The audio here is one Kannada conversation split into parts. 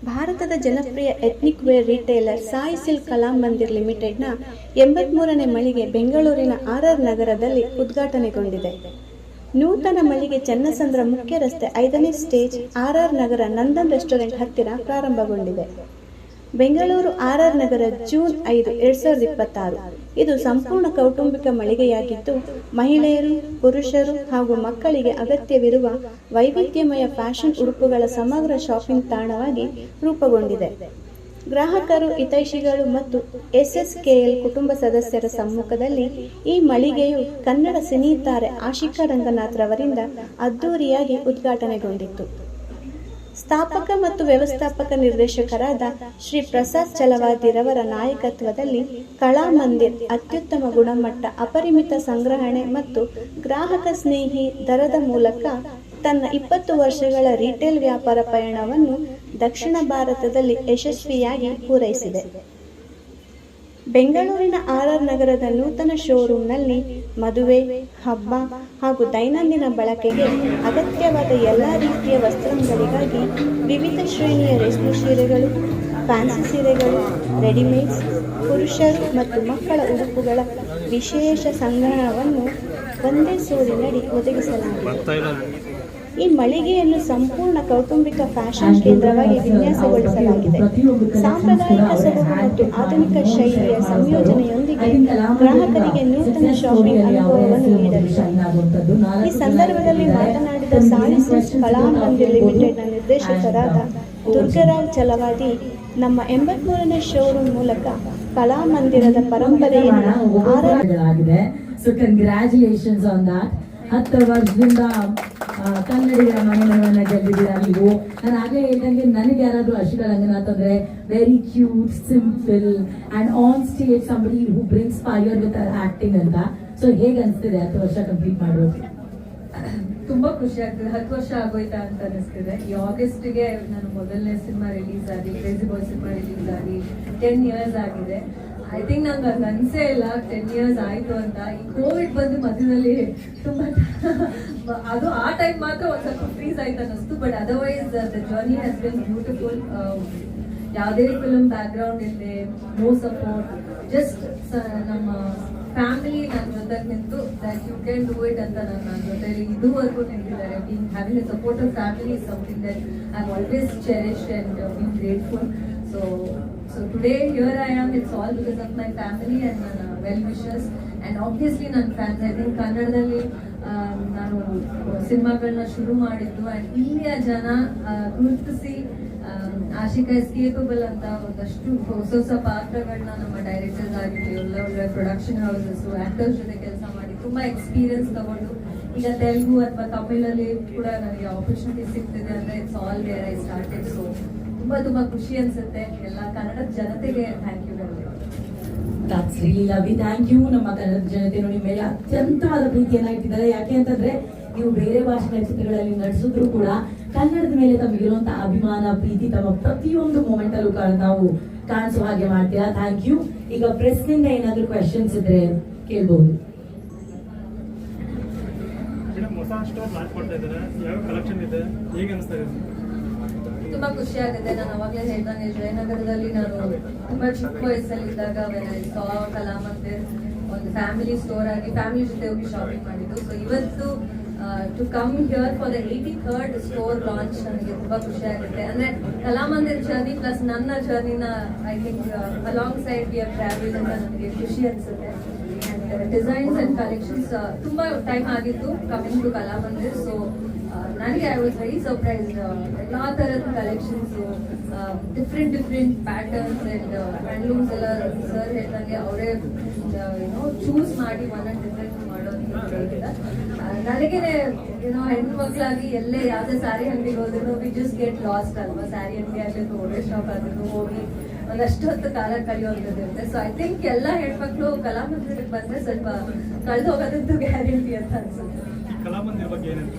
ಭಾರತದ ಜನಪ್ರಿಯ ethnic wear retailer Sai Silk Kalamandir ಲಿಮಿಟೆಡ್ನ 83ನೇ ಮಳಿಗೆ ಬೆಂಗಳೂರಿನ ಆರ್ ನಗರದಲ್ಲಿ ಉದ್ಘಾಟನೆಗೊಂಡಿದೆ. ನೂತನ ಮಳಿಗೆ ಚನ್ನಸಂದ್ರ ಮುಖ್ಯ ರಸ್ತೆ 5ನೇ ಸ್ಟೇಜ್ ಆರ್ ನಗರ ನಂದನ್ ರೆಸ್ಟೋರೆಂಟ್ ಹತ್ತಿರ ಪ್ರಾರಂಭಗೊಂಡಿದೆ. ಬೆಂಗಳೂರು ಆರ್ ನಗರ ಜೂನ್ 5, 2026. ಇದು ಸಂಪೂರ್ಣ ಕೌಟುಂಬಿಕ ಮಳಿಗೆಯಾಗಿದ್ದು, ಮಹಿಳೆಯರು, ಪುರುಷರು ಹಾಗೂ ಮಕ್ಕಳಿಗೆ ಅಗತ್ಯವಿರುವ ವೈವಿಧ್ಯಮಯ ಫ್ಯಾಷನ್ ಉಡುಪುಗಳ ಸಮಗ್ರ ಶಾಪಿಂಗ್ ತಾಣವಾಗಿ ರೂಪುಗೊಂಡಿದೆ. ಗ್ರಾಹಕರು, ಹಿತೈಷಿಗಳು ಮತ್ತು SSKL ಕುಟುಂಬ ಸದಸ್ಯರ ಸಮ್ಮುಖದಲ್ಲಿ ಈ ಮಳಿಗೆಯು ಕನ್ನಡ ಸಿನಿ ತಾರೆ ಆಶಿಕಾ ರಂಗನಾಥ್ ರವರಿಂದ ಅದ್ದೂರಿಯಾಗಿ ಉದ್ಘಾಟನೆಗೊಂಡಿತ್ತು. ಸ್ಥಾಪಕ ಮತ್ತು ವ್ಯವಸ್ಥಾಪಕ ನಿರ್ದೇಶಕರಾದ ಶ್ರೀ ಪ್ರಸಾದ್ ಚಲವಾದಿರವರ ನಾಯಕತ್ವದಲ್ಲಿ ಕಲಾಮಂದಿರ್ ಅತ್ಯುತ್ತಮ ಗುಣಮಟ್ಟ, ಅಪರಿಮಿತ ಸಂಗ್ರಹಣೆ ಮತ್ತು ಗ್ರಾಹಕ ಸ್ನೇಹಿ ದರದ ಮೂಲಕ ತನ್ನ 20 ವರ್ಷಗಳ ರಿಟೇಲ್ ವ್ಯಾಪಾರ ಪಯಣವನ್ನು ದಕ್ಷಿಣ ಭಾರತದಲ್ಲಿ ಯಶಸ್ವಿಯಾಗಿ ಪೂರೈಸಿದೆ. ಬೆಂಗಳೂರಿನ ಆರ್ ನಗರದ ನೂತನ ಶೋರೂಮ್ನಲ್ಲಿ ಮದುವೆ, ಹಬ್ಬ ಹಾಗೂ ದೈನಂದಿನ ಬಳಕೆಗೆ ಅಗತ್ಯವಾದ ಎಲ್ಲ ರೀತಿಯ ವಸ್ತ್ರಗಳಿಗಾಗಿ ವಿವಿಧ ಶ್ರೇಣಿಯ ರೇಷ್ಮೆ ಸೀರೆಗಳು, ಫ್ಯಾನ್ಸಿ ಸೀರೆಗಳು, ರೆಡಿಮೇಡ್ಸ್, ಪುರುಷರು ಮತ್ತು ಮಕ್ಕಳ ಉಡುಪುಗಳ ವಿಶೇಷ ಸಂಗ್ರಹವನ್ನು ಒಂದೇ ಸೂರಿನಡಿ ಒದಗಿಸಲಾಗಿದೆ. ಈ ಮಳಿಗೆಯನ್ನು ಸಂಪೂರ್ಣ ಕೌಟುಂಬಿಕ ಫ್ಯಾಷನ್ ಕೇಂದ್ರವಾಗಿ ವಿನ್ಯಾಸಗೊಳಿಸಲಾಗಿದೆ. ಸಾಂಪ್ರದಾಯಿಕ ಸೊಬಗು ಮತ್ತು ಆಧುನಿಕ ಶೈಲಿಯ ಸಂಯೋಜನೆಯೊಂದಿಗೆ ಗ್ರಾಹಕರಿಗೆ ನೂತನ ಶಾಪಿಂಗ್ ಅನುಭವವನ್ನು ನೀಡಲಿದೆ. ಈ ಸಂದರ್ಭದಲ್ಲಿ ಮಾತನಾಡಿದ ಸಾಯಿ ಸಿಲ್ಕ್ ಕಲಾಮಂದಿರ್ ಲಿಮಿಟೆಡ್ನ ನಿರ್ದೇಶಕರಾದ ದುರ್ಗರಾವ್ ಚಲವಾದಿ, ನಮ್ಮ 83ನೇ ಶೋರೂಮ್ ಮೂಲಕ ಕಲಾಮಂದಿರದ ಪರಂಪರೆಯನ್ನು ಆಗಿದೆ. So congratulations on that. 10 ವರ್ಷದಿಂದ ಕನ್ನಡಿಗರ ಮನೆಮನವನ್ನ ಗೆದ್ದಿದ್ದೀರಾ ನೀವು. ನಾನು ಆಗಲೇ ಹೇಳ್ದಂಗೆ ನನಗೆ ಯಾರಾದ್ರೂ ಆಶಿಕಾ ರಂಗನಾಥ್ ಅಂದ್ರೆ very cute, simple and on stage somebody who brings fire with acting ಅಂತ. ಸೊ ಹೇಗೆ ಅನಿಸ್ತಿದೆ 10 ವರ್ಷ ಕಂಪ್ಲೀಟ್ ಮಾಡೋದು? ತುಂಬಾ ಖುಷಿ ಆಗ್ತದೆ. 10 ವರ್ಷ ಆಗೋಯ್ತಾ ಅಂತ ಅನಿಸ್ತಿದೆ. ಈ ಆಗಸ್ಟ್ಗೆ ನಾನು ಮೊದಲನೇ ಸಿನಿಮಾ ರಿಲೀಸ್ ಆಗಿ, ಕ್ರೇಜಿ ಬಾಯ್ ಸಿನಿಮಾ ರಿಲೀಸ್ ಆಗಿ 10 ಇಯರ್ಸ್ ಆಗಿದೆ. ಐ ಥಿಂಕ್ ನಂಗೆ ಅದು ಅನ್ಸೇ ಇಲ್ಲ 10 ಇಯರ್ಸ್ ಆಯ್ತು ಅಂತ. ಈ ಕೋವಿಡ್ ಬಂದು ಮಧ್ಯದಲ್ಲಿ ತುಂಬಾ ಅದು ಆ ಟೈಮ್ ಮಾತ್ರ ಒಂದ್ ಸ್ವಲ್ಪ ಫ್ರೀಸ್ ಆಯ್ತು ಅನ್ನಿಸ್ತು. But otherwise the journey has been beautiful. ಯಾವುದೇ ಫಿಲ್ಮ್ ಬ್ಯಾಕ್ ಗ್ರೌಂಡ್ ಇಲ್ಲದೆ, ನೋ ಸಪೋರ್ಟ್, ಜಸ್ಟ್ ನಮ್ಮ ಫ್ಯಾಮಿಲಿ ನನ್ನ ಜೊತೆ ನಿಂತು that you can do it ಅಂತ ನನ್ನ ಜೊತೆ ಇದುವರೆಗೂ ನಿಂತಿದ್ದಾರೆ. Being having a supportive family is something that I always cherished and being grateful. So today here I am, it's all because of my family and well wishers and obviously ನನ್ನ fans. I think ಕನ್ನಡದಲ್ಲಿ ನಾನು ಸಿನಿಮಾಗಳನ್ನ ಶುರು ಮಾಡಿದ್ದು and ಇಲ್ಲಿಯ ಜನ ಗುರುತಿಸಿ ಆಶಿಕಾ ಇಸ್ ಕೇಪಬಲ್ ಅಂತ ಒಂದಷ್ಟು ಹೊಸ ಪಾತ್ರಗಳನ್ನ ನಮ್ಮ ಡೈರೆಕ್ಟರ್ಸ್ ಆಗಿರಲಿ, ಒಳ್ಳೆ ಪ್ರೊಡಕ್ಷನ್ ಹೌಸಸ್, ಆಕ್ಟರ್ಸ್ ಜೊತೆ ಕೆಲಸ ಮಾಡಿ ತುಂಬಾ ಎಕ್ಸ್ಪೀರಿಯನ್ಸ್ ತಗೊಂಡು ಈಗ ತೆಲುಗು ಅಥವಾ ತಮಿಳಲ್ಲಿ ಕೂಡ ನನಗೆ ಆಪರ್ಚುನಿಟಿ ಸಿಗ್ತಿದೆ ಅಂದ್ರೆ it's all where I started. So ತುಂಬಾ ಖುಷಿ ಅನ್ಸುತ್ತೆ. ಎಲ್ಲ ಕನ್ನಡದ ಜನತೆಗೆ ಥ್ಯಾಂಕ್ ಯು ಹೇಳಿ. That's really lovely. Thank you. ನಮ್ಮ ಕನ್ನಡದ ಜನತೆ ನೋಡಿ ಮೇಲೆ ಅತ್ಯಂತವಾದ ಪ್ರೀತಿಯನ್ನ ಇಟ್ಟಿದ್ದಾರೆ. ಯಾಕೆ ಅಂತಂದ್ರೆ ನೀವು ಬೇರೆ ಭಾಷೆ ಚಿತ್ರಗಳಲ್ಲಿ ನಡೆಸಿದ್ರು ಕೂಡ ಕನ್ನಡದ ಮೇಲೆ ತಮಗಿರುವಂತಹ ಅಭಿಮಾನ, ಪ್ರೀತಿ ತಮ್ಮ ಪ್ರತಿಯೊಂದು ಮೂಮೆಂಟ್ ಅಲ್ಲೂ ನಾವು ಕಾಣಿಸುವ ಹಾಗೆ ಮಾಡ್ತೀರಾ. Thank you. ಈಗ ಪ್ರೆಸ್ ನಿಂದ ಏನಾದ್ರು ಕ್ವೆಶನ್ಸ್ ಇದ್ರೆ ಕೇಳಬಹುದು. ತುಂಬಾ ಖುಷಿ ಆಗುತ್ತೆ. ನಾನು ಅವಾಗಲೇ ಹೇಳ್ದಂಗೆ ಜಯನಗರದಲ್ಲಿ ನಾನು ತುಂಬಾ ಚಿಕ್ಕ ವಯಸ್ಸಲ್ಲಿ ಇದ್ದಾಗ ಕಲಾಮಂದಿರ್ ಒಂದು ಫ್ಯಾಮಿಲಿ ಸ್ಟೋರ್ ಆಗಿ ಫ್ಯಾಮಿಲಿ ಜೊತೆ ಹೋಗಿ ಶಾಪಿಂಗ್ ಮಾಡಿದ್ದು. ಸೊ ಇವತ್ತು to come here for the 83rd store launch ನನಗೆ ತುಂಬಾ ಖುಷಿ ಆಗುತ್ತೆ. ಅಂದ್ರೆ ಕಲಾಮಂದಿರ್ ಜರ್ನಿ ಪ್ಲಸ್ ನನ್ನ ಜರ್ನಿನ I think alongside we have travelled ಅಂತ ನನಗೆ ಖುಷಿ ಅನ್ಸುತ್ತೆ. ಡಿಸೈನ್ಸ್ ಅಂಡ್ ಕಲೆಕ್ಷನ್ಸ್ ತುಂಬಾ ಟೈಮ್ ಆಗಿತ್ತು ಕಮಿಂಗ್ ಟು ಕಲಾಮಂದಿರ್. ಸೊ ನನಗೆ ಐ ವಾಸ್ ವೆರಿ ಸರ್ಪ್ರೈಸ್ಡ್. ಎಲ್ಲ ಥರದ collections, different patterns and handlooms ಎಲ್ಲ ಸರ್ ಹೇಳ್ದಂಗೆ ಅವರೇ ಚೂಸ್ ಮಾಡಿ ಡಿಫ್ರೆಂಟ್ ಮಾಡೋದು. ನನಗೇನೆ ಹೆಣ್ಣು ಮಕ್ಕಳಾಗಿ ಎಲ್ಲೇ ಯಾವುದೇ ಸ್ಯಾರಿ ಅಂಗಡಿಗೆ ಹೋದ್ರು ವಿ ಜಸ್ಟ್ ಗೆಟ್ ಲಾಸ್ಟ್ ಅಲ್ವಾ. ಸ್ಯಾರಿ ಅಂಗಡಿ ಆಗಲಿ ಒಳ್ಳೆ ಶಾಪ್ ಆದ್ರೂ ಹೋಗಿ ಒಂದಷ್ಟು ಹೊತ್ತು ಕಾಲ ಕಳೆಯೋದಿರುತ್ತೆ. ಸೊ ಐ ಥಿಂಕ್ ಎಲ್ಲ ಹೆಣ್ಮಕ್ಳು ಕಲಾಮಂದಿರಕ್ಕೆ ಬಂದ್ರೆ ಸ್ವಲ್ಪ ಕಳೆದು ಹೋಗೋದಂತೂ ಗ್ಯಾರಂಟಿ ಅಂತ ಅನ್ಸುತ್ತೆ.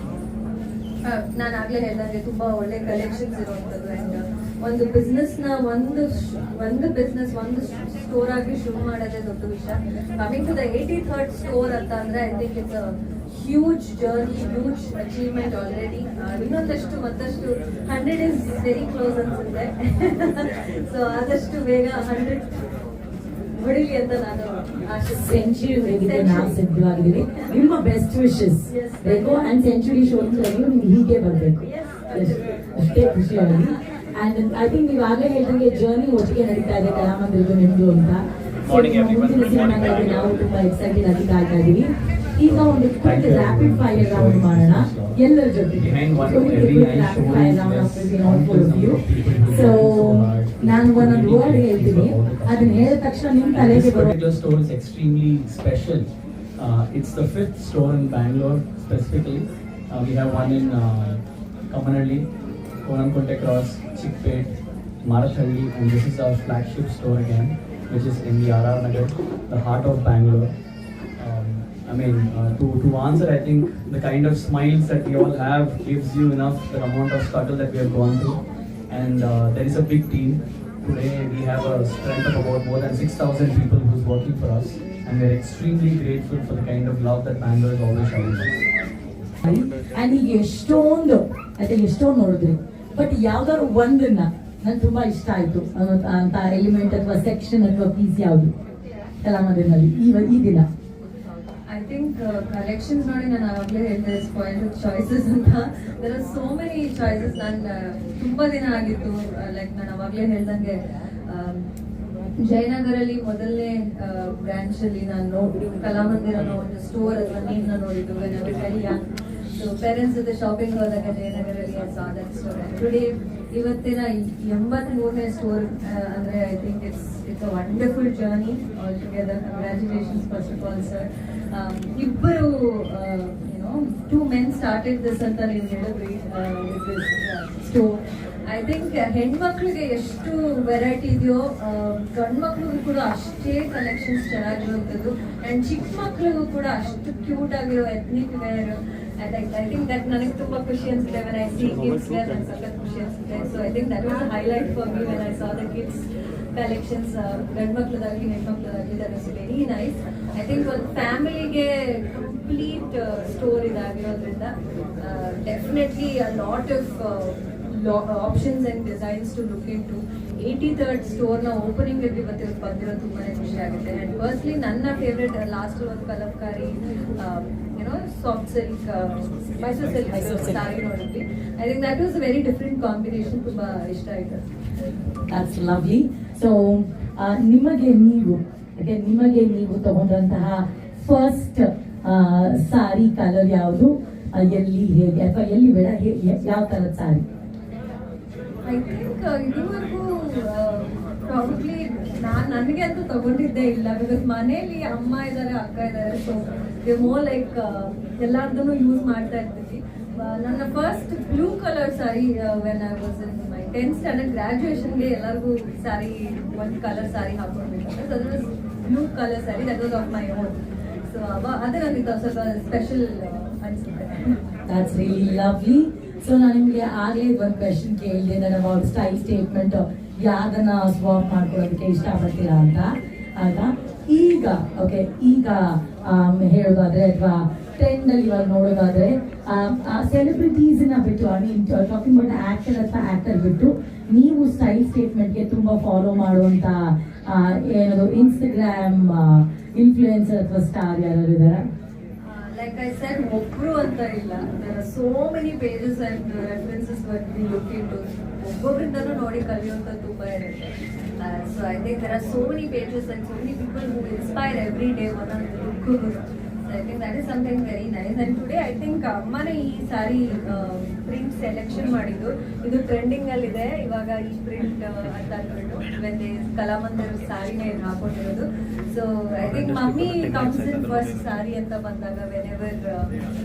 ನಾನು ಆಗ್ಲೇ ಹೇಳ್ದಂಗೆ ತುಂಬಾ ಒಳ್ಳೆ ಕಲೆಕ್ಷನ್ಸ್ ಇರುವಂತದ್ದು ಅಂಡ್ ಒಂದು ಬಿಸ್ನೆಸ್ ನ ಒಂದು ಸ್ಟೋರ್ ಆಗಿ ಶುರು ಮಾಡೋದೇ ದೊಡ್ಡ ವಿಷಯ. Coming to the 83rd store ಅಂತ ಅಂದ್ರೆ I think it's huge journey, huge achievement already. ಇನ್ನೊಂದಷ್ಟು ಮತ್ತಷ್ಟು 100 ಇಸ್ ವೆರಿ ಕ್ಲೋಸ್ ಅನ್ಸುತ್ತೆ. ಸೊ ಆದಷ್ಟು ಬೇಗ 100 ಹೊಡಿಲಿ ಅಂತ ನಾನು ಸೆಂಚುರಿ ನಾವು ಸಿದ್ಧವಾಗಿದ್ದೀವಿ. ನಿಮ್ಮ ಬೆಸ್ಟ್ ವಿಶಸ್ ಬೇಕು ಅಂಡ್ ಸೆಂಚುರಿ ಶೋಲ್ಸಲ್ಲಿ ನಿಮ್ಗೆ ಹೀಗೆ ಬರಬೇಕು, ಅಷ್ಟೇ ಖುಷಿಯಾಗಿ. ಅಂಡ್ ಐ ಥಿಂಕ್ ನೀವು ಆಗಲೇ ಹೇಳಿದಂಗೆ ಜರ್ನಿ ಒಟ್ಟಿಗೆ ನಡೀತಾ ಇದೆ ಕಲಾಮಂದಿರದ್ದು ನಿಮ್ದು ಅಂತ. ಮುಂದಿನ ಸಿನಿಮಾಗಾಗಿ ನಾವು ತುಂಬಾ ಎಕ್ಸೈಟೆಡ್ ಆಗಿ ಕಾಯ್ತಾ ಇದೀವಿ. ಈಗ ಒಂದು ಕ್ವಿಕ್ ರ್ಯಾಪಿಡ್ ಫೈರ್ ರೌಂಡ್ ಮಾಡೋಣ ಎಲ್ಲರ ಜೊತೆಗೆ. ಸೊ ನಾನು ಒಂದೊಂದು ವರ್ಡ್ ಹೇಳ್ತೀನಿ, ಅದನ್ನ ಹೇಳಿದ ತಕ್ಷಣ ನಿಮ್ ತಲೆಗೆ ಬರೋ. Particular store is extremely special. It's the 5th store in Bangalore specifically. We have one in Kamanalli, Konamkonte Cross, Chickpet, Marathalli, and this is our flagship store again, which is in the RR Nagar, the heart of Bangalore. To answer, I think the kind of smiles that we all have gives you enough the amount of struggle that we have gone through, and there is a big team. Today we have a strength of about more than 6,000 people who's working for us, and we are extremely grateful for the kind of love that Bangalore is always showing us. And ಈಗ ಎಷ್ಟೊಂದು ನೋಡಿದ್ರಿ, ಬಟ್ ಯಾವ್ದಾದ್ರು ಒಂದನ್ನ ನನ್ಗೆ ತುಂಬಾ ಇಷ್ಟ ಆಯ್ತು ಅಂತ ಎಲಿಮೆಂಟ್ ಅಥವಾ ಸೆಕ್ಷನ್ ಅಥವಾ ಪೀಸ್ ಯಾವುದು ಕಲಾಮಂದಿರದಲ್ಲಿ ಈ ದಿನ? ಐ ಥಿಂಕ್ ಕಲೆಕ್ಷನ್ಸ್ ನೋಡಿ ನಾನು ಆವಾಗಲೇ ಹೇಳಿದೆ, ಸ್ಪಾಯ್ಲ್ಡ್ ಚಾಯ್ಸಸ್ ಅಂತ. There are so many choices. ನಾನು ತುಂಬಾ ದಿನ ಆಗಿತ್ತು, ಲೈಕ್ ನಾನು ಆವಾಗಲೇ ಹೇಳ್ದಂಗೆ ಜಯನಗರಲ್ಲಿ ಮೊದಲನೇ ಬ್ರಾಂಚ್ ಅಲ್ಲಿ ನಾನು ಕಲಾಮಂದಿರನೋ ಒಂದು ಸ್ಟೋರ್ ಅಥವಾ ನೀರ್ನ ನೋಡಿದ್ದು. ಸೊ ಪೇರೆಂಟ್ಸ್ ಜೊತೆ ಶಾಪಿಂಗ್ ಹೋದಾಗ ಜಯನಗರಲ್ಲಿ ಟುಡೇ ಇವತ್ತಿನ 83ನೇ ಸ್ಟೋರ್ ಅಂದ್ರೆ I think it's a wonderful journey all together. Congratulations first of all sir. ಇಬ್ಬರು ಟೂ ಮೆನ್ ಸ್ಟಾರ್ಟೆಡ್ ದಿಸ್ ಅಂತ ನೀವು ಹೇಳಿದ್ರಿ ಸ್ಟೋರ್. ಐ ಥಿಂಕ್ ಹೆಣ್ಮಕ್ಳಿಗೆ ಎಷ್ಟು ವೆರೈಟಿ ಇದೆಯೋ ಗಂಡು ಮಕ್ಳಿಗೂ ಕೂಡ ಅಷ್ಟೇ ಕಲೆಕ್ಷನ್ಸ್ ಚೆನ್ನಾಗಿರುವಂಥದ್ದು, ಆ್ಯಂಡ್ ಚಿಕ್ಕ ಮಕ್ಳಿಗೂ ಕೂಡ ಅಷ್ಟು ಕ್ಯೂಟ್ ಆಗಿರೋ ethnic wear. I think that ನನಗೆ ತುಂಬ ಖುಷಿ ಅನ್ಸುತ್ತೆ. When I see kids wear ನನಗೆ ಸಖತ್ ಖುಷಿ ಅನ್ಸುತ್ತೆ. So I think that was a highlight for me when I saw the kids collections. ಗಂಡು ಮಕ್ಳದಾಗಲಿ ಹೆಣ್ಮಕ್ಳದಾಗಲಿ that is very nice. I think ಒಂದು ಫ್ಯಾಮಿಲಿಗೆ ಕಂಪ್ಲೀಟ್ ಸ್ಟೋರ್ ಇದಾಗಿರೋದ್ರಿಂದ definitely a lot of options and designs to look into. 83rd ಸ್ಟೋರ್ನ ಓಪನಿಂಗ್ ಇವತ್ತು ಬಂದಿರೋದು ತುಂಬಾ ಖುಷಿ ಆಗುತ್ತೆ. ಆ್ಯಂಡ್ ಪರ್ಸ್ನಲಿ ನನ್ನ ಫೇವ್ರೆಟ್ ಲಾಸ್ಟ್ ಒಂದು Kalamkari soft silk Mysore silk sari ನೋಡಿದ್ವಿ. I think that was a very different combination. ತುಂಬಾ ಇಷ್ಟ ಆಯ್ತು. That's lovely. So ನಿಮಗೆ ನೀವು ತಗೊಂಡಂತಹ ಫಸ್ಟ್ ಸಾರಿ ಕಲರ್ ಯಾವುದು, ಎಲ್ಲಿ, ಹೇಗೆ, ಅಥವಾ ಎಲ್ಲಿ ಬೇಡ, ಯಾವ ಕಲರ್ ಸಾರಿ? ಐ ಥಿಂಕ್ ಇದುವರೆಗೂ ಪ್ರಾಬಬ್ಲಿ ನನಗೆ ಅಂತೂ ತಗೊಂಡಿದ್ದೇ ಇಲ್ಲ. ಬಿಕಾಸ್ ಮನೇಲಿ ಅಮ್ಮ ಇದ್ದಾರೆ, ಅಕ್ಕ ಇದ್ದಾರೆ. ಸೊ ದೇ ಮೋರ್ ಲೈಕ್ ಎಲ್ಲಾರ್ದೂ ಯೂಸ್ ಮಾಡ್ತಾ ಇರ್ತೀವಿ. ನನ್ನ first blue colour sari when I was in my 10th standard ಗ್ರಾಜುಯೇಷನ್ಗೆ ಎಲ್ಲರಿಗೂ ಸಾರಿ ಒಂದು ಕಲರ್ ಸಾರಿ ಹಾಕೊಂಡ್ಬಿಟ್ಟು that was blue colour sari. That was of my own. So ಅದೇ ನನಗೆ ಸ್ವಲ್ಪ ಸ್ಪೆಷಲ್ ಅನಿಸುತ್ತೆ. That's really lovely. ಸೊ ನಾನು ನಿಮಗೆ ಆಗಲೇ ಒಂದು ಕ್ವೆಶನ್ ಕೇಳಿದೆ, ನಾನು ಅಬೌಟ್ ಸ್ಟೈಲ್ ಸ್ಟೇಟ್ಮೆಂಟ್ ಯಾವ್ದನ್ನ ಸ್ವಾಪ್ ಮಾಡ್ಕೊಳ್ಳೋದಕ್ಕೆ ಇಷ್ಟಪಡ್ತೀರಾ ಅಂತ. ಆಯ್ತಾ? ಈಗ ಹೇಳೋದಾದ್ರೆ ಅಥವಾ ಟ್ರೆಂಡ್ ಅಲ್ಲಿ ಇವಾಗ ನೋಡೋದಾದ್ರೆ ಸೆಲೆಬ್ರಿಟೀಸ್ನ ಬಿಟ್ಟು, I mean talking about actor ಅಥವಾ ಆಕ್ಟರ್ ಬಿಟ್ಟು, ನೀವು ಸ್ಟೈಲ್ ಸ್ಟೇಟ್ಮೆಂಟ್ಗೆ ತುಂಬಾ ಫಾಲೋ ಮಾಡುವಂತ ಏನದು ಇನ್ಸ್ಟಾಗ್ರಾಮ್ ಇನ್ಫ್ಲೂಯೆನ್ಸರ್ ಅಥವಾ ಸ್ಟಾರ್ ಯಾರು ಇದಾರ? Like I said, ಒಬ್ರು ಅಂತ ಇಲ್ಲ. There are so many pages and references what we look into. ಒಬ್ಬೊಬ್ಬರಿಂದನೂ ನೋಡಿ ಕಲಿಯುವಂಥದ್ದು ತುಂಬಾ ಇರುತ್ತೆ. So I think there are so many pages and so many people who inspire every day ಒಂದೊಂದು look. So I think that is something very nice. And today I think ಅಮ್ಮನೇ ಈ ಸಾರಿ ಪ್ರಿಂಟ್ ಸೆಲೆಕ್ಷನ್ ಮಾಡಿದ್ದು. ಇದು ಟ್ರೆಂಡಿಂಗ್ ಅಲ್ಲಿ ಇದೆ ಇವಾಗ ಈ ಪ್ರಿಂಟ್ ಅಂತ ಅಂದ್ಬಿಟ್ಟು ವೆನ್ ಕಲಾಮಂದಿರ ಸಾರಿನೇ ಹಾಕೊಂಡಿರೋದು. So I think mummy comes in first sari ಅಂತ ಬಂದಾಗ whenever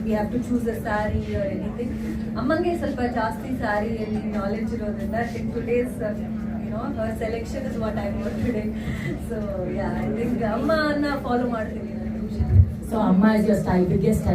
we have to choose a sari or anything, ಅಮ್ಮಂಗೆ ಸ್ವಲ್ಪ ಜಾಸ್ತಿ ಸಾರಿಯಲ್ಲಿ ನಾಲೆಡ್ಜ್ ಇರೋದ್ರಿಂದ I think today's her selection is what I wore today. So yeah, I think ಅಮ್ಮನ ಫಾಲೋ ಮಾಡ್ತೀನಿ. So Amma is your style, biggest style.